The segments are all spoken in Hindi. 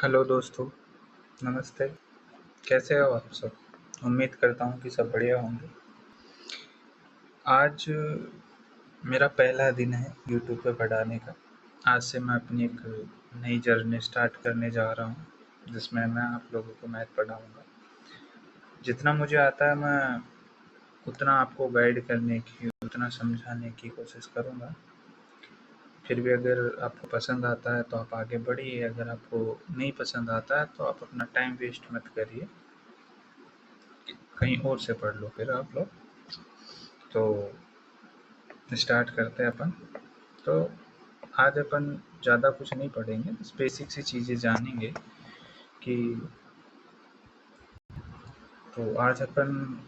हेलो दोस्तों, नमस्ते। कैसे हो आप सब? उम्मीद करता हूँ कि सब बढ़िया होंगे। आज मेरा पहला दिन है यूट्यूब पे पढ़ाने का। आज से मैं अपनी एक नई जर्नी स्टार्ट करने जा रहा हूँ, जिसमें मैं आप लोगों को मैथ पढ़ाऊँगा। जितना मुझे आता है मैं उतना आपको गाइड करने की, उतना समझाने की कोशिश करूँगा। फिर भी अगर आपको पसंद आता है तो आप आगे बढ़िए, अगर आपको नहीं पसंद आता है तो आप अपना टाइम वेस्ट मत करिए, कहीं और से पढ़ लो फिर आप लोग। तो स्टार्ट करते हैं अपन। तो आज अपन ज़्यादा कुछ नहीं पढ़ेंगे, बस बेसिक सी चीज़ें जानेंगे कि तो आज अपन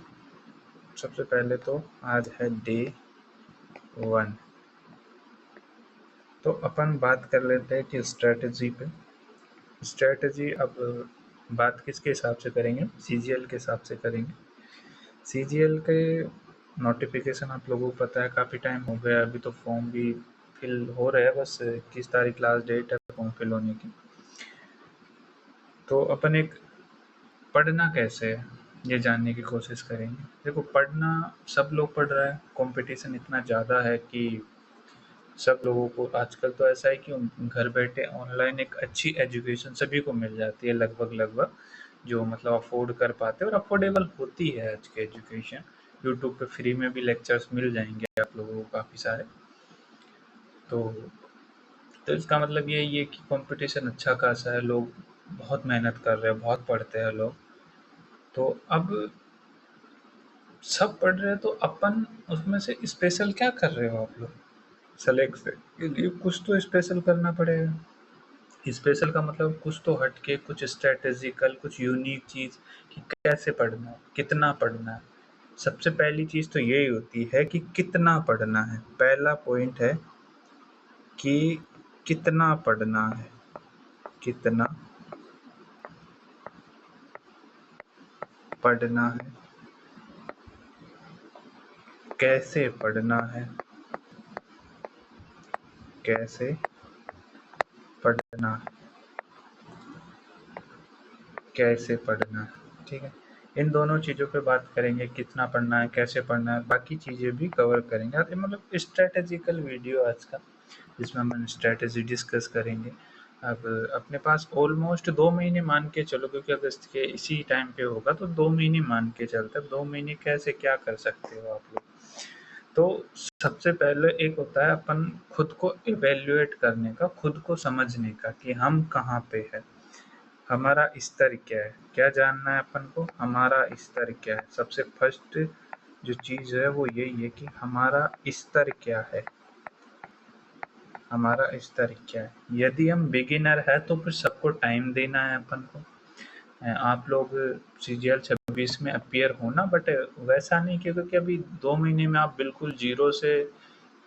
सबसे पहले तो आज है डे 1। तो अपन बात कर लेते हैं कि स्ट्रेटजी पे। स्ट्रेटजी अब बात किसके हिसाब से करेंगे? सीजीएल के हिसाब से करेंगे। सीजीएल के नोटिफिकेशन आप लोगों को पता है, काफ़ी टाइम हो गया, अभी तो फॉर्म भी फिल हो रहा है, बस 21 तारीख लास्ट डेट है फॉर्म फिल होने की। तो अपन एक पढ़ना कैसे है ये जानने की कोशिश करेंगे। देखो, पढ़ना सब लोग पढ़ रहा है, कंपटीशन इतना ज़्यादा है कि सब लोगों को आजकल तो ऐसा है कि घर बैठे ऑनलाइन एक अच्छी एजुकेशन सभी को मिल जाती है, लगभग जो मतलब अफोर्ड कर पाते हैं, और अफोर्डेबल होती है आज की एजुकेशन। यूट्यूब पे फ्री में भी लेक्चर्स मिल जाएंगे आप लोगों को काफ़ी सारे। तो इसका मतलब यही है कि कंपटीशन अच्छा खासा है, लोग बहुत मेहनत कर रहे हैं, बहुत पढ़ते हैं लोग। तो अब सब पढ़ रहे हैं तो अपन उसमें से स्पेशल क्या कर रहे हो आप लोग? सेलेक्ट के लिए कुछ तो स्पेशल करना पड़ेगा। स्पेशल का मतलब कुछ तो हटके, कुछ स्ट्रेटेजिकल, कुछ यूनिक चीज़ कि कैसे पढ़ना है, कितना पढ़ना है। सबसे पहली चीज़ तो यही होती है कि कितना पढ़ना है। पहला पॉइंट है कि कितना पढ़ना है, कितना पढ़ना है, कैसे पढ़ना है, कैसे पढ़ना है, कैसे पढ़ना है। ठीक है, इन दोनों चीज़ों पे बात करेंगे, कितना पढ़ना है, कैसे पढ़ना है, बाकी चीज़ें भी कवर करेंगे। और मतलब स्ट्रेटेजिकल वीडियो आज का, जिसमें हम स्ट्रेटेजी डिस्कस करेंगे। अब अपने पास ऑलमोस्ट 2 महीने मान के चलो, क्योंकि अगस्त के इसी टाइम पे होगा, तो 2 महीने मान के चलते हैं। 2 महीने कैसे क्या कर सकते हो आप लोग? तो सबसे पहले एक होता है अपन खुद को इवैल्यूएट करने का, खुद को समझने का कि हम कहाँ पे है, हमारा स्तर क्या है। क्या जानना है अपन को? हमारा स्तर क्या है। सबसे फर्स्ट जो चीज़ है वो यही है कि हमारा स्तर क्या है, हमारा स्तर क्या है। यदि हम बिगिनर है तो फिर सबको टाइम देना है अपन को। आप लोग सीजीएल 26 में अपीयर होना, बट वैसा नहीं कि क्योंकि अभी 2 महीने में आप बिल्कुल जीरो से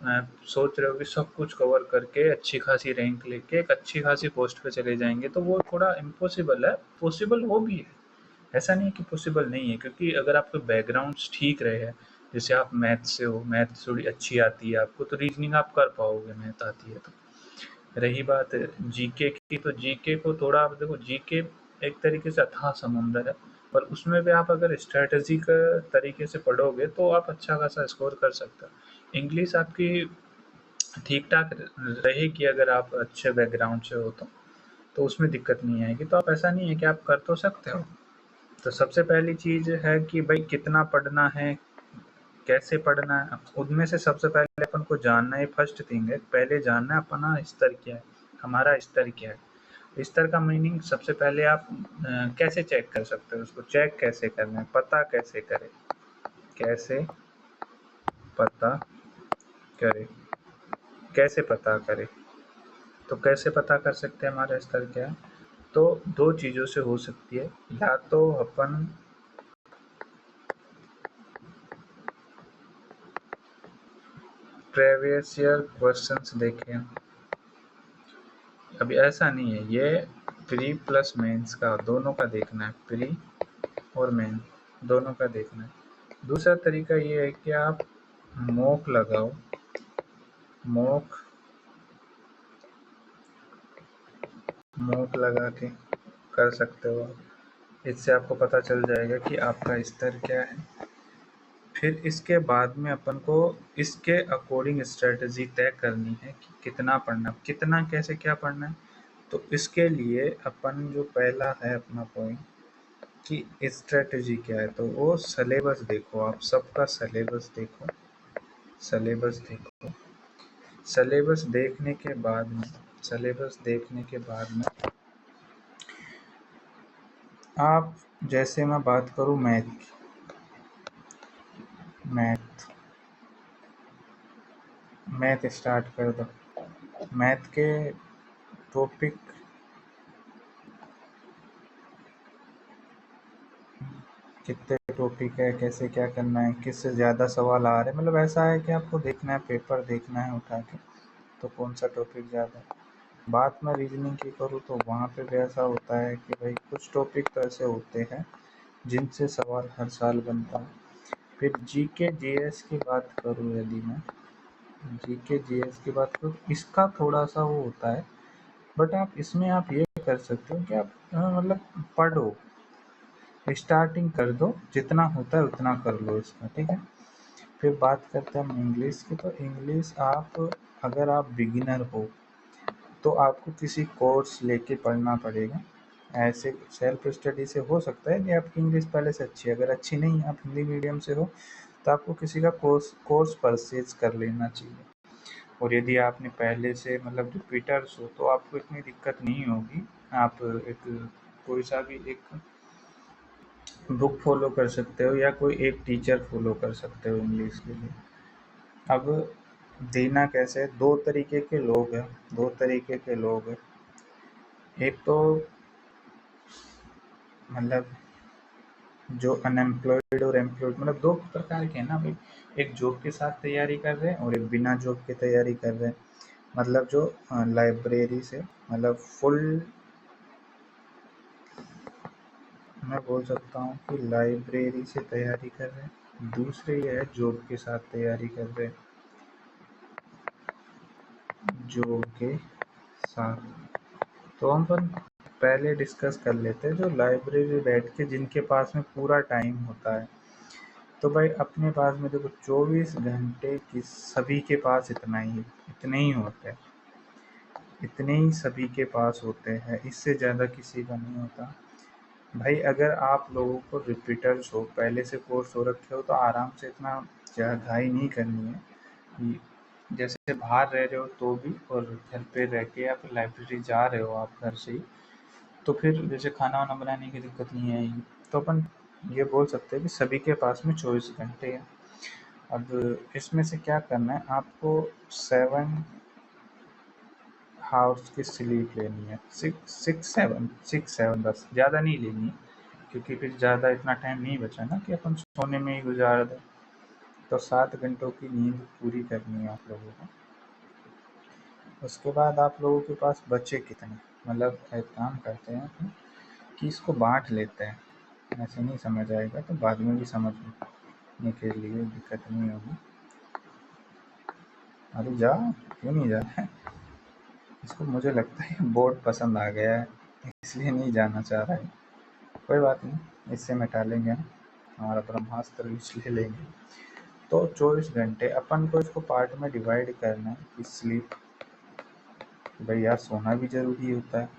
सोच रहे हो कि सब कुछ कवर करके अच्छी खासी रैंक लेके एक अच्छी खासी पोस्ट पे चले जाएंगे, तो वो थोड़ा इम्पॉसिबल है। पॉसिबल वो भी है, ऐसा नहीं है कि पॉसिबल नहीं है, क्योंकि अगर आपके बैकग्राउंड्स ठीक रहे हैं, जैसे आप मैथ से हो, मैथ थोड़ी अच्छी आती है आपको, तो रीजनिंग आप कर पाओगे, मैथ आती है तो। रही बात जीके की, तो जीके को थोड़ा आप देखो, जीके एक तरीके से अथाह समुंदर है, पर उसमें भी आप अगर स्ट्रेटजी का तरीके से पढ़ोगे तो आप अच्छा खासा स्कोर कर सकते हो। इंग्लिश आपकी ठीक ठाक रहेगी अगर आप अच्छे बैकग्राउंड से हो तो उसमें दिक्कत नहीं आएगी। तो आप, ऐसा नहीं है कि आप कर तो सकते हो। तो सबसे पहली चीज़ है कि भाई कितना पढ़ना है, कैसे पढ़ना है। उनमें से सबसे पहले अपन को जानना है, फर्स्ट थिंग है, पहले जानना है अपना स्तर क्या है, हमारा स्तर क्या है। स्तर का मीनिंग सबसे पहले आप कैसे चेक कर सकते हो, उसको चेक कैसे करना है, पता कैसे करें, कैसे पता करें, कैसे पता करें। तो कैसे पता कर सकते हैं हमारा स्तर क्या है? तो दो चीज़ों से हो सकती है। या तो अपन प्रीवियस ईयर क्वेश्चंस देखें। अभी ऐसा नहीं है, ये प्री प्लस मेंस का दोनों का देखना है, प्री और मेन दोनों का देखना है। दूसरा तरीका ये है कि आप मॉक लगाओ, मॉक लगा के कर सकते हो आप। इससे आपको पता चल जाएगा कि आपका स्तर क्या है। फिर इसके बाद में अपन को इसके अकॉर्डिंग स्ट्रेटजी तय करनी है कि कितना पढ़ना, कितना कैसे क्या पढ़ना है। तो इसके लिए अपन जो पहला है अपना पॉइंट कि स्ट्रेटजी क्या है, तो वो सिलेबस देखो, आप सबका सिलेबस देखो। सिलेबस देखो, सिलेबस देखने के बाद में सिलेबस देखने के बाद में आप, जैसे मैं बात करूँ मैथ की, मैथ स्टार्ट कर दो। मैथ के टॉपिक कितने टॉपिक है, कैसे क्या करना है, किससे ज़्यादा सवाल आ रहे हैं, मतलब ऐसा है कि आपको देखना है, पेपर देखना है उठा के, तो कौन सा टॉपिक ज़्यादा है। बात मैं रीजनिंग की करूँ तो वहाँ पे भी ऐसा होता है कि भाई कुछ टॉपिक तो ऐसे होते हैं जिनसे सवाल हर साल बनता है। फिर जीके जीएस की बात करूँ, यदि मैं जीके जीएस की बात करूँ, इसका थोड़ा सा वो होता है, बट आप इसमें आप ये कर सकते हो कि आप मतलब पढ़ो, स्टार्टिंग कर दो, जितना होता है उतना कर लो इसका, ठीक है। फिर बात करते हैं हम इंग्लिश की, तो इंग्लिश आप, अगर आप बिगिनर हो तो आपको किसी कोर्स लेके पढ़ना पड़ेगा। ऐसे सेल्फ स्टडी से हो सकता है कि आपकी इंग्लिश पहले से अच्छी है, अगर अच्छी नहीं है, आप हिंदी मीडियम से हो, तो आपको किसी का कोर्स परचेज कर लेना चाहिए। और यदि आपने पहले से मतलब रिपीटर्स हो तो आपको इतनी दिक्कत नहीं होगी। आप एक कोई सा भी एक बुक फॉलो कर सकते हो या कोई एक टीचर फॉलो कर सकते हो इंग्लिश के लिए। अब देना कैसे है, दो तरीके के लोग हैं, एक तो मतलब जो अनएम्प्लॉयड और एम्प्लॉयड, मतलब दो प्रकार के हैं ना भाई। एक जॉब के साथ तैयारी कर रहे हैं और एक बिना जॉब के तैयारी कर रहे हैं। मतलब जो लाइब्रेरी से मतलब फुल, मैं बोल सकता हूँ कि लाइब्रेरी से तैयारी कर रहे हैं। दूसरे ये है जॉब के साथ तैयारी कर रहे हैं, जॉब के साथ। तो हम पहले डिस्कस कर लेते हैं जो लाइब्रेरी बैठ के जिनके पास में पूरा टाइम होता है। तो भाई अपने पास में देखो 24 घंटे की सभी के पास इतने ही होते हैं, इतने ही सभी के पास होते हैं, इससे ज़्यादा किसी का नहीं होता। भाई अगर आप लोगों को रिपीटर्स हो, पहले से कोर्स हो रखे हो, तो आराम से इतना घाई नहीं करनी है कि जैसे बाहर रह रहे हो तो भी, और घर पे रह के या फिर लाइब्रेरी जा रहे हो आप घर से ही, तो फिर जैसे खाना वाना बनाने की दिक्कत नहीं आएगी। तो अपन ये बोल सकते हैं कि सभी के पास में 24 घंटे हैं। अब इसमें से क्या करना है आपको, 7 हावर्स की स्लीप लेनी है, सिक्स सेवन बस, ज़्यादा नहीं लेनी है, क्योंकि फिर ज़्यादा इतना टाइम नहीं बचा ना कि अपन सोने में ही गुजार दें। तो 7 घंटों की नींद पूरी करनी है आप लोगों को। उसके बाद आप लोगों के पास बचे कितने, मतलब एक काम करते हैं अपन कि इसको बांट लेते हैं, ऐसे नहीं समझ आएगा तो बाद में भी समझने के लिए दिक्कत नहीं होगी। अरे जा, क्यों नहीं जा रहा है? इसको मुझे लगता है बोर्ड पसंद आ गया है, इसलिए नहीं जाना चाह रहा है। कोई बात नहीं, इससे मैं टालेंगे, हमारा ब्रह्मास्त्र यूज ले लेंगे। तो 24 घंटे अपन को इसको पार्ट में डिवाइड करना है कि स्लीप, भाई यार सोना भी ज़रूरी होता है।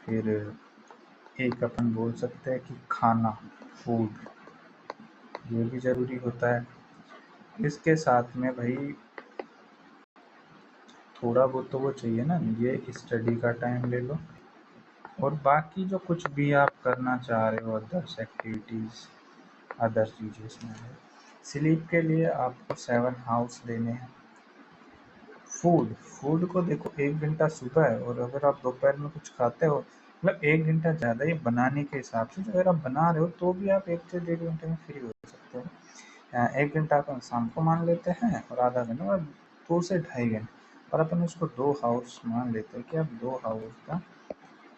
फिर एक अपन बोल सकते हैं कि खाना, फूड, ये भी ज़रूरी होता है। इसके साथ में भाई थोड़ा बहुत तो वो चाहिए ना, ये स्टडी का टाइम ले लो, और बाकी जो कुछ भी आप करना चाह रहे हो, अदर्स एक्टिविटीज़, अदर चीज़ें इसमें है। स्लीप के लिए आपको 7 हाउस देने हैं। फूड को देखो, 1 घंटा सुबह है, और अगर आप दोपहर में कुछ खाते हो, मतलब 1 घंटा ज़्यादा ही बनाने के हिसाब से। अगर आप बना रहे हो तो भी आप 1 से 1.5 घंटे में फ्री हो सकते हो। 1 घंटा अपन शाम को मान लेते हैं और आधा घंटा, और 2 से ढाई घंटे, और अपन उसको 2 हाउस मान लेते हैं कि आप 2 हाउस का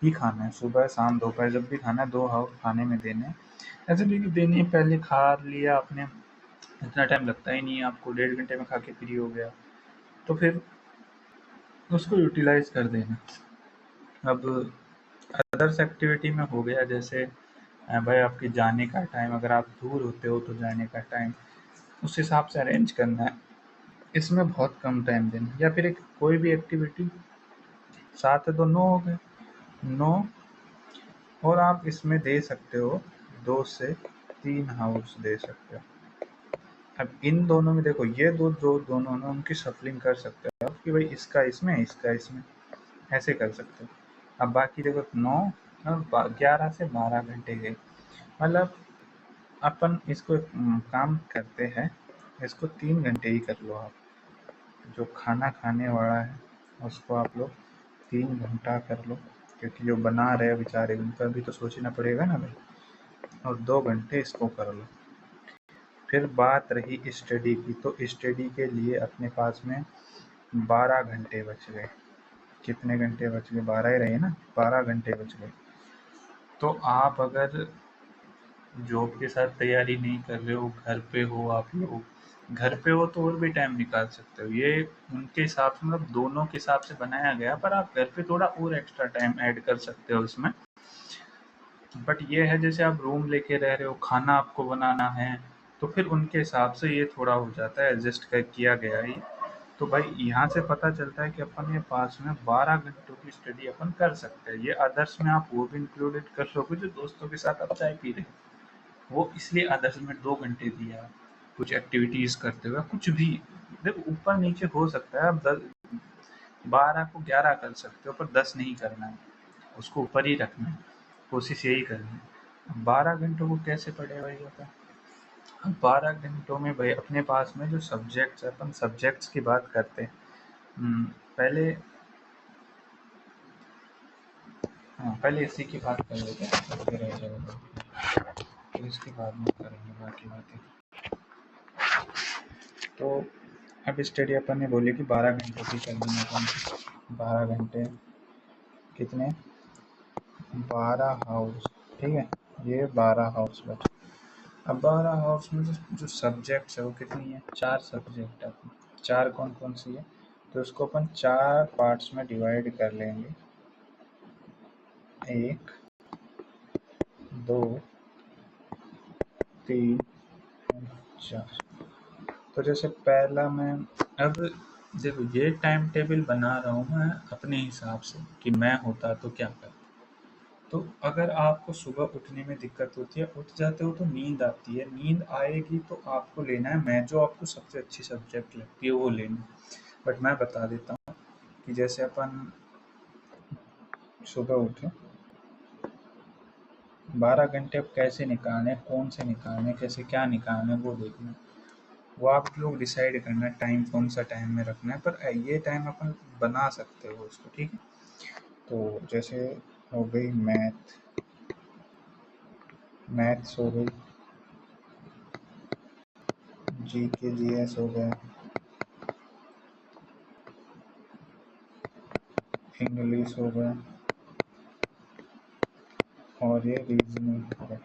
ही खाना है, सुबह शाम दोपहर जब भी खाना है 2 हाउस खाने में देने हैं। ऐसे भी देने पहले खा लिया आपने, इतना टाइम लगता ही नहीं है आपको, 1.5 घंटे में खा के फ्री हो गया, तो फिर उसको यूटिलाइज कर देना। अब अदर्स एक्टिविटी में हो गया जैसे भाई आपके जाने का टाइम, अगर आप दूर होते हो तो जाने का टाइम उस हिसाब से अरेंज करना है, इसमें बहुत कम टाइम देना। या फिर एक कोई भी एक्टिविटी 7 है तो 9 हो गए, 9। और आप इसमें दे सकते हो 2 से 3 हाउस दे सकते हो। अब इन दोनों में देखो, ये जो दोनों ना उनकी शफलिंग कर सकते हो आप कि भाई इसका इसमें, इसका इसमें, ऐसे कर सकते हो। अब बाकी देखो 9 और 11 से 12 घंटे गए, मतलब अपन इसको एक काम करते हैं, इसको 3 घंटे ही कर लो आप। जो खाना खाने वाला है उसको आप लोग 3 घंटा कर लो, क्योंकि जो बना रहे हैं बेचारे उनका भी तो सोचना पड़ेगा ना भाई। और 2 घंटे इसको कर लो। फिर बात रही स्टडी की, तो स्टडी के लिए अपने पास में 12 घंटे बच गए। कितने घंटे बच गए? 12 ही रहे ना, 12 घंटे बच गए। तो आप अगर जॉब के साथ तैयारी नहीं कर रहे हो, घर पे हो आप लोग, घर पे हो तो और भी टाइम निकाल सकते हो। ये उनके हिसाब से, मतलब दोनों के हिसाब से बनाया गया, पर आप घर पे थोड़ा और एक्स्ट्रा टाइम ऐड कर सकते हो इसमें। बट ये है जैसे आप रूम लेके रह रहे हो, खाना आपको बनाना है, तो फिर उनके हिसाब से ये थोड़ा हो जाता है, एडजस्ट कर किया गया है ये। तो भाई यहाँ से पता चलता है कि अपन के पास में 12 घंटों की स्टडी अपन कर सकते हैं। ये अदर्स में आप वो भी इंक्लूडेड कर लोगे जो दोस्तों के साथ आप चाय पी रहे हो, वो इसलिए अदर्स में 2 घंटे दिया। कुछ एक्टिविटीज़ करते हुए कुछ भी, देखो ऊपर नीचे हो सकता है, आप 12 को 11 कर सकते हो पर 10 नहीं करना है, उसको ऊपर ही रखना है, कोशिश यही करनी है। 12 घंटों को कैसे पढ़े भाई होता? अब 12 घंटों में भाई अपने पास में जो सब्जेक्ट्स है, अपन सब्जेक्ट्स की बात करते हैं। पहले, हाँ पहले इसी की बात कर लेते हैं, फिर रह जाएगा, फिर इसके बाद में करेंगे बाकी बातें। तो अब स्टडी अपन ने बोली कि 12 घंटों की करनी है अपन। 12 घंटे कितने? 12 हाउस, ठीक है। ये 12 हाउस बचे। अब 12 हाउस में जो सब्जेक्ट्स है वो कितनी है? 4 सब्जेक्ट है। 4 कौन कौन सी है? तो उसको अपन 4 पार्ट्स में डिवाइड कर लेंगे। 1, 2, 3, 4। तो जैसे पहला मैं, अब देखो ये टाइम टेबल बना रहा हूँ मैं अपने हिसाब से कि मैं होता तो क्या करता। तो अगर आपको सुबह उठने में दिक्कत होती है, उठ जाते हो तो नींद आती है, नींद आएगी तो आपको लेना है मैथ, जो आपको सबसे अच्छी सब्जेक्ट लगती है वो लेना। बट मैं बता देता हूँ कि जैसे अपन सुबह उठे, 12 घंटे अब कैसे निकालने, कौन से निकालने, कैसे क्या निकालने वो देखना, वो आप लोग डिसाइड करना टाइम कौन सा टाइम में रखना है। पर ये टाइम अपन बना सकते हो उसको, ठीक है। तो जैसे हो गई मैथ, मैथ्स हो गई, जी के जी एस हो गया, इंग्लिश हो गया, और ये रीजनिंग हो गया।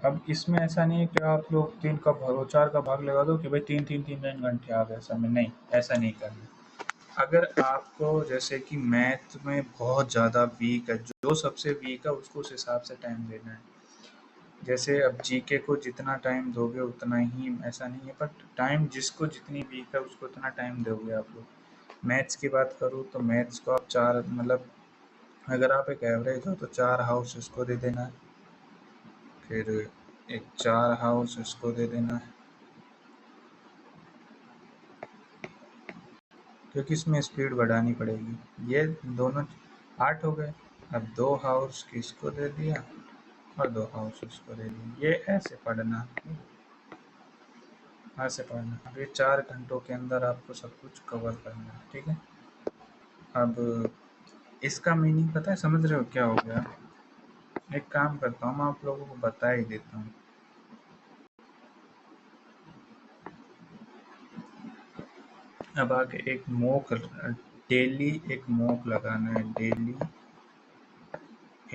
अब इसमें ऐसा नहीं है कि आप लोग 3 का भाग, 4 का भाग लगा दो कि भाई 3 घंटे आ गए समय, नहीं ऐसा नहीं करना। अगर आपको जैसे कि मैथ में बहुत ज़्यादा वीक है, जो सबसे वीक है उसको उस हिसाब से टाइम देना है। जैसे अब जीके को जितना टाइम दोगे उतना ही, ऐसा नहीं है, बट टाइम जिसको जितनी वीक है उसको उतना टाइम दोगे आप लोग। मैथ्स की बात करूँ तो मैथ्स को आप 4, मतलब अगर आप एक एवरेज हो तो 4 हाउस इसको दे देना है, फिर एक 4 हाउस इसको दे देना है, क्योंकि इसमें स्पीड बढ़ानी पड़ेगी। ये दोनों 8 हो गए। अब 2 हाउस किसको दे दिया और 2 हाउस उसको दे दिया। ये ऐसे पढ़ना, ऐसे पढ़ना। अब ये 4 घंटों के अंदर आपको सब कुछ कवर करना है, ठीक है। अब इसका मीनिंग पता है, समझ रहे हो क्या हो गया? एक काम करता हूँ, मैं आप लोगों को बता ही देता हूँ। अब आगे एक मॉक, डेली एक मॉक लगाना है, डेली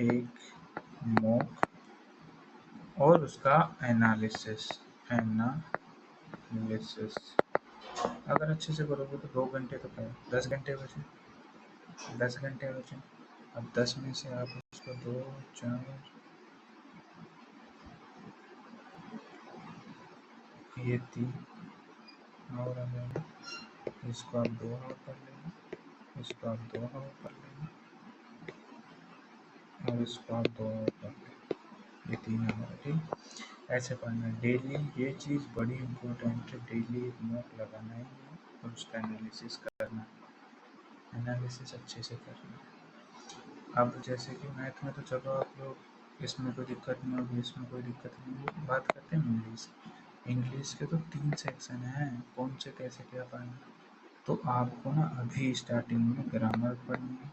एक मॉक, और उसका एनालिसिस, एनालिसिस अगर अच्छे से करोगे तो 2 घंटे तो पाए, 10 घंटे बचे, 10 घंटे बचे। अब 10 में से आप इसको 2 4 ये 3 और आ जाएगा, इसको आप 2 और कर लेना, इसको आप 2 और कर लेना और इसको आप 2 और कर लेना, ये 3 और। ठीक, ऐसे पढ़ना है डेली। ये चीज़ बड़ी इम्पोर्टेंट है, डेली एक नोट लगाना ही है और उसका एनालिसिस करना है, एनालिसिस अच्छे से करना है। अब जैसे कि मैथ में तो चलो आप लोग इसमें कोई दिक्कत नहीं होगी, इसमें कोई दिक्कत नहीं होगी। बात करते हैं इंग्लिश। इंग्लिश के तो 3 सेक्शन हैं, कौन से कैसे क्या पढ़ना। तो आपको ना अभी स्टार्टिंग में ग्रामर पढ़नी है,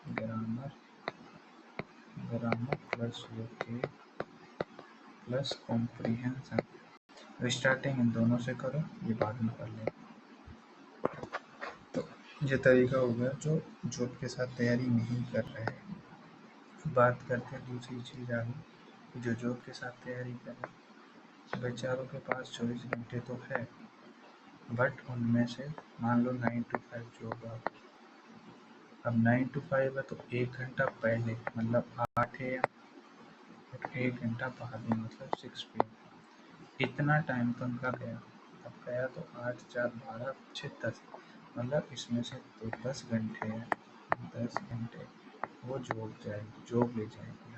grammar, grammar plus okay plus comprehension. Starting in दोनों से करो, ये बाद में कर लेना। तो ये तरीका हो गया जो जॉब के साथ तैयारी नहीं कर रहे हैं। बात करते हैं दूसरी चीज़ आगे, जो जॉब के साथ तैयारी कर रहे हैं। बेचारों के पास 24 घंटे तो है, बट उनमें से मान लो 9 to 5 जॉब है। अब 9 to 5 है तो 1 घंटा पहले मतलब 8 AM और 1 घंटा बाद में मतलब 6 PM, इतना टाइम तो उनका गया। अब गया तो 8 4 12 6 10, मतलब इसमें से तो 10 घंटे हैं, 10 घंटे वो जॉब जाएगी, जॉब ले जाएगी।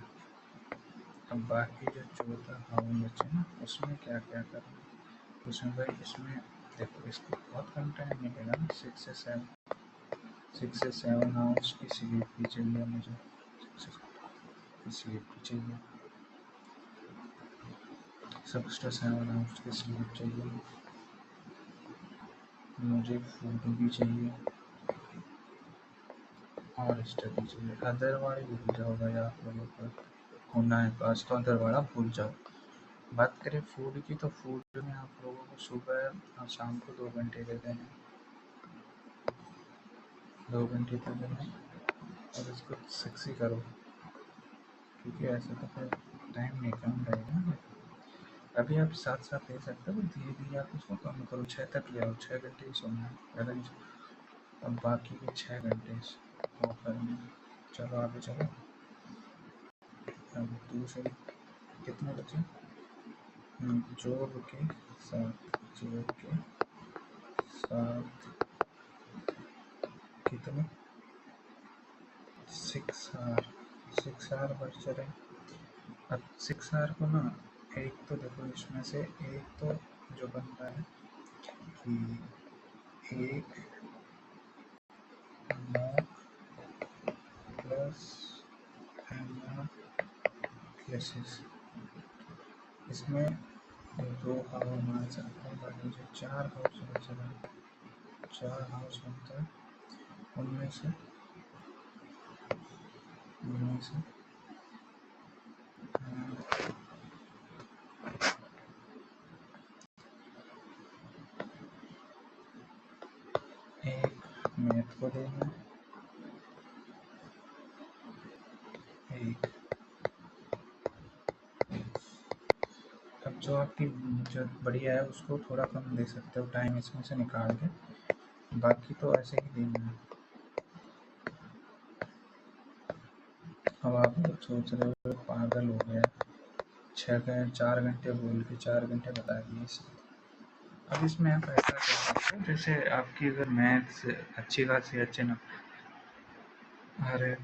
अब बाकी जो चौथा हाउस बचे ना, उसमें क्या क्या करना है। उसमें भाई इसमें देखो, इसको बहुत कम टाइम मिलेगा ना, 6 से 7 आवर्स की स्लीप भी चाहिए मुझे, 6 की स्लीप भी चाहिए, 6 to 7 आवर्स की स्लीप चाहिए मुझे, फूड भी चाहिए और स्टडी चाहिए। अदरवाइज भूल जाओ भाई, आप लोगों का होना है पास तो अदरवाइज भूल जाओ। बात करें फूड की, तो फूड में आप लोगों को सुबह और शाम को 2 घंटे दे देने, 2 घंटे दे देने और इसको 6 ही करो, क्योंकि ऐसे तो फिर टाइम नहीं कम रहेगा ना। अभी आप साथ साथ ले सकते हो, धीरे धीरे आप उसको कम करो, 6 तक ले आओ, 6 घंटे ही सोना है, ज़्यादा नहीं सोना। अब बाकी के 6 घंटे वो करना। चलो आगे चलो। अब दूसरे कितने बचे, जॉब के साथ, जॉब के साथ कितने 6 आवर बच रहे। अब 6 आवर को ना, एक तो देखो इसमें से एक तो जो बन रहा है कि एक नॉट प्लस क्लासेस, इसमें 2 हावर मान सकते हैं, बाकी जो 4 हाउस बच रहा है, 4 हाउस बनता है, उनमें से एक मैथ को देना है, एक अब जो आपकी जो बढ़िया है उसको थोड़ा कम दे सकते हो टाइम इसमें से निकाल के, बाकी तो ऐसे ही देना है। अब आप लोग सोच रहे हो पागल हो गया, 4 घंटे बोल के 4 घंटे बता दिए इसने। अब इसमें आप ऐसा कर सकते हो, जैसे आपकी अगर मैथ्स अच्छी खासी अच्छे ना आ रहे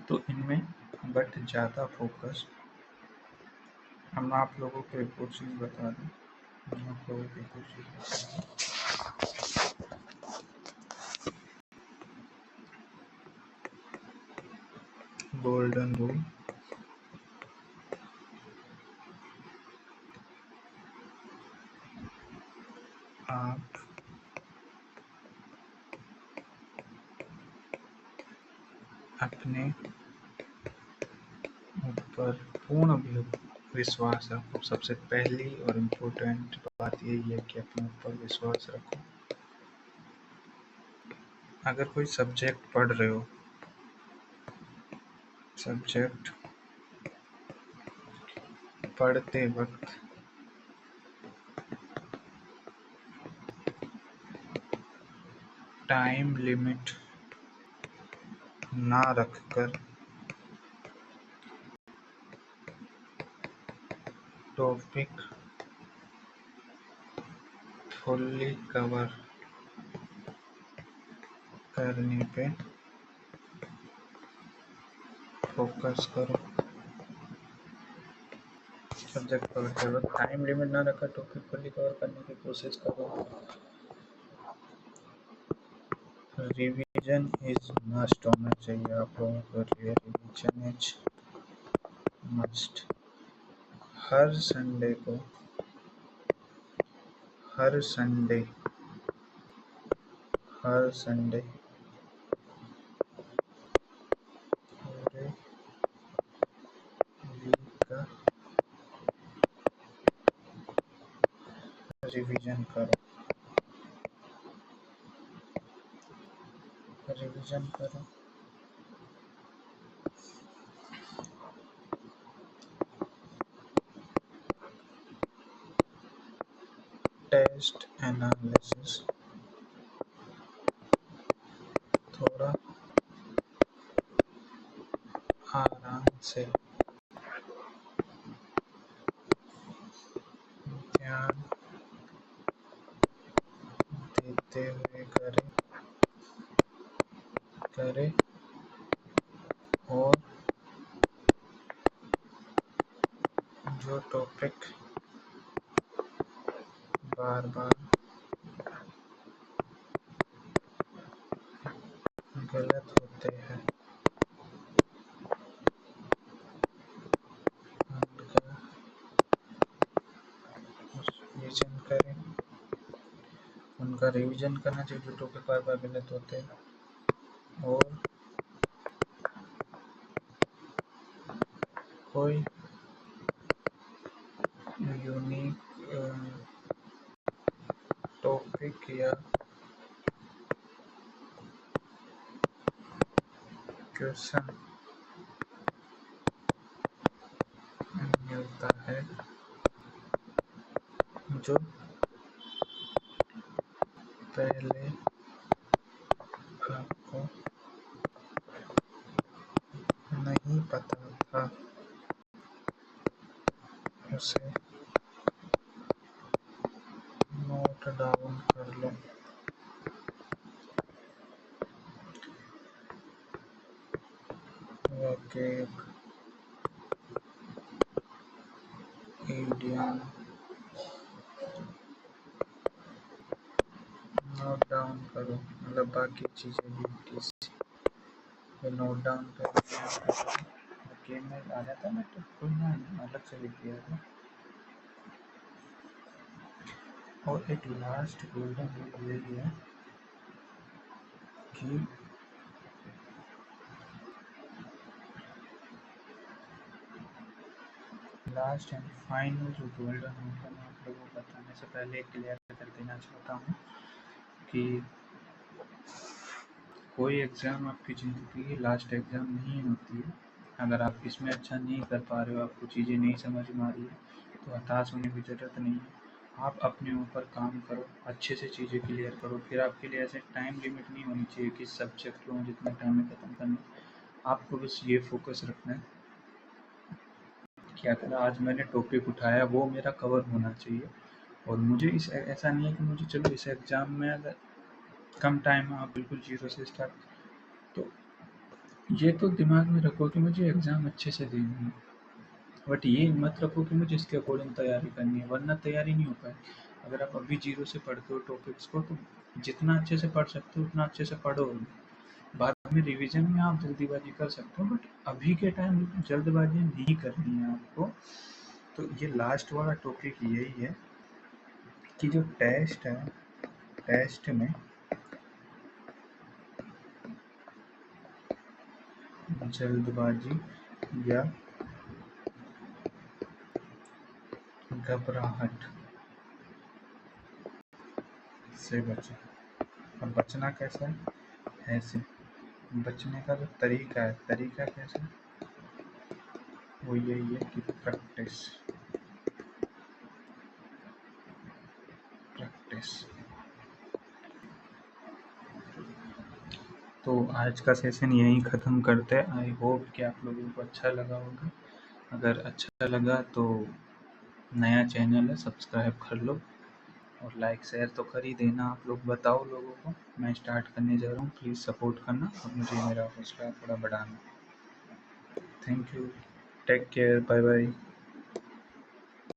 तो इनमें बट ज़्यादा फोकस। हम आप लोगों को एक और चीज़ बता दें, हम आप लोगों को एक और चीज़ बता दें, गोल्डन रूल। आप अपने ऊपर पूर्ण विश्वास रखो। सबसे पहली और इम्पोर्टेंट बात यही है कि अपने ऊपर विश्वास रखो। अगर कोई सब्जेक्ट पढ़ रहे हो, सब्जेक्ट पढ़ते वक्त टाइम लिमिट ना रखकर टॉपिक फुल्ली कवर करने पे फोकस करो। सब्जेक्ट कवर करो, टाइम लिमिट ना रखा, टॉपिक फुल्ली कवर करने की कोशिश करो। रिवीजन इज मस्ट होना चाहिए आप लोगों को। Revision is must. Her Sunday को, हर संडे पूरे वीक का रिवीजन करो। टेस्ट एनालिसिस थोड़ा आराम से ध्यान देते हुए करे और जो टॉपिक बार बार गलत होते हैं उनका रिवीजन करना चाहिए, जो टॉपिक बार बार गलत होते हैं। और कोई यूनिक टॉपिक या क्वेश्चन मिलता है जो पहले आपको नहीं पता था, उसे नोट डाउन कर लो। वोकैब, इडियम नोट डाउन करो, मतलब बाकी चीज़ें भी नोट डाउन करो। गेम में आ जाता है ना, तो कोई ना अलग से लिख दिया था। और एक लास्ट गोल्डन रूल यही है कि लास्ट एंड फाइनल जो गोल्डन रूल है, मैं आप लोगों को बताने से पहले क्लियर कर देना चाहता हूँ कि कोई एग्ज़ाम आपकी ज़िंदगी की लास्ट एग्ज़ाम नहीं होती है। अगर आप इसमें अच्छा नहीं कर पा रहे हो, आपको चीज़ें नहीं समझ में आ रही है, तो हताश होने की ज़रूरत नहीं है। आप अपने ऊपर काम करो, अच्छे से चीज़ें क्लियर करो। फिर आपके लिए ऐसे टाइम लिमिट नहीं होनी चाहिए कि सब्जेक्ट को जितने टाइम में ख़त्म करना है। आपको बस ये फोकस रखना है कि अगर आज मैंने टॉपिक उठाया वो मेरा कवर होना चाहिए। और मुझे ऐसा नहीं है कि मुझे चलो इस एग्ज़ाम में अगर कम टाइम है, आप बिल्कुल जीरो से स्टार्ट, तो ये तो दिमाग में रखो कि मुझे एग्ज़ाम अच्छे से देनी है, बट ये मत रखो कि मुझे इसके अकॉर्डिंग तैयारी करनी है, वरना तैयारी नहीं हो पाए। अगर आप अभी जीरो से पढ़ते हो टॉपिक्स को, तो जितना अच्छे से पढ़ सकते हो उतना अच्छे से पढ़ो। बाद में रिवीजन में आप जल्दीबाजी कर सकते हो, बट अभी के टाइम जल्दबाजी नहीं करनी है आपको। तो ये लास्ट वाला टॉपिक यही है कि जो टेस्ट है, टेस्ट में जल्दबाजी या घबराहट से बचें। अब बचना कैसे है? ऐसे बचने का जो तरीका कैसे है? वो यही है कि प्रैक्टिस तो आज का सेशन यहीं ख़त्म करते हैं। आई होप कि आप लोगों को अच्छा लगा होगा। अगर अच्छा लगा तो नया चैनल है, सब्सक्राइब कर लो और लाइक शेयर तो कर ही देना। आप लोग बताओ लोगों को, मैं स्टार्ट करने जा रहा हूँ, प्लीज़ सपोर्ट करना और मुझे मेरा हौसला थोड़ा बढ़ाना। Thank you, take care, bye bye.